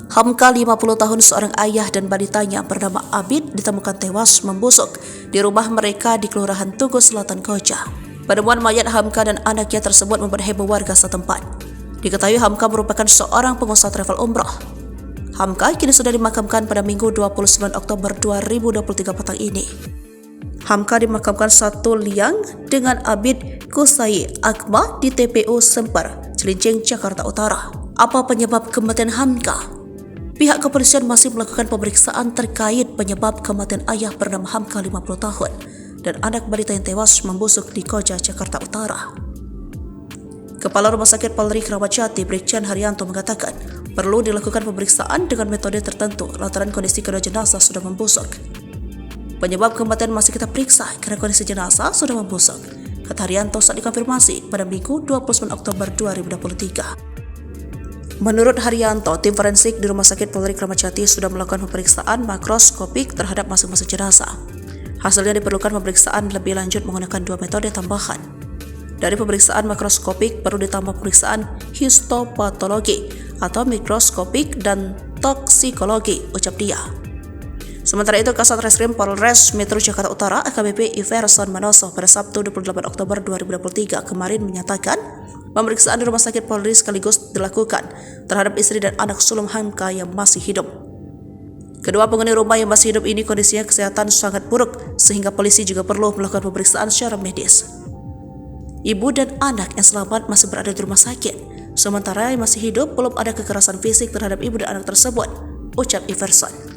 Hamka 50 tahun seorang ayah dan balitanya bernama Abid ditemukan tewas membusuk di rumah mereka di Kelurahan Tugu Selatan Koja. Penemuan mayat Hamka dan anaknya tersebut membuat heboh warga setempat. Diketahui Hamka merupakan seorang pengusaha travel umroh. Hamka kini sudah dimakamkan pada Minggu 29 Oktober 2023 petang ini. Hamka dimakamkan satu liang dengan Abid Kusai Akma di TPU Semper, Cilincing, Jakarta Utara. Apa penyebab kematian Hamka? Pihak kepolisian masih melakukan pemeriksaan terkait penyebab kematian ayah bernama Hamka 50 tahun dan anak balita yang tewas membusuk di Koja, Jakarta Utara. Kepala Rumah Sakit Polri Kramat Jati, Brigjen Haryanto mengatakan perlu dilakukan pemeriksaan dengan metode tertentu lantaran kondisi kedua jenazah sudah membusuk. Penyebab kematian masih kita periksa karena kondisi jenazah sudah membusuk, kata Haryanto saat dikonfirmasi pada Minggu 29 Oktober 2023. Menurut Haryanto, tim forensik di Rumah Sakit Polri Kramat Jati sudah melakukan pemeriksaan makroskopik terhadap masing-masing jenazah. Hasilnya diperlukan pemeriksaan lebih lanjut menggunakan dua metode tambahan. Dari pemeriksaan makroskopik perlu ditambah pemeriksaan histopatologi atau mikroskopik dan toksikologi, ucap dia. Sementara itu, Kasat Reskrim Polres Metro Jakarta Utara AKBP Iverson Manoso pada Sabtu 28 Oktober 2023 kemarin menyatakan pemeriksaan di Rumah Sakit Polri sekaligus dilakukan terhadap istri dan anak sulung Hamka yang masih hidup. Kedua penghuni rumah yang masih hidup ini kondisinya kesehatan sangat buruk sehingga polisi juga perlu melakukan pemeriksaan secara medis. Ibu dan anak yang selamat masih berada di rumah sakit, sementara yang masih hidup belum ada kekerasan fisik terhadap ibu dan anak tersebut, ucap Iverson.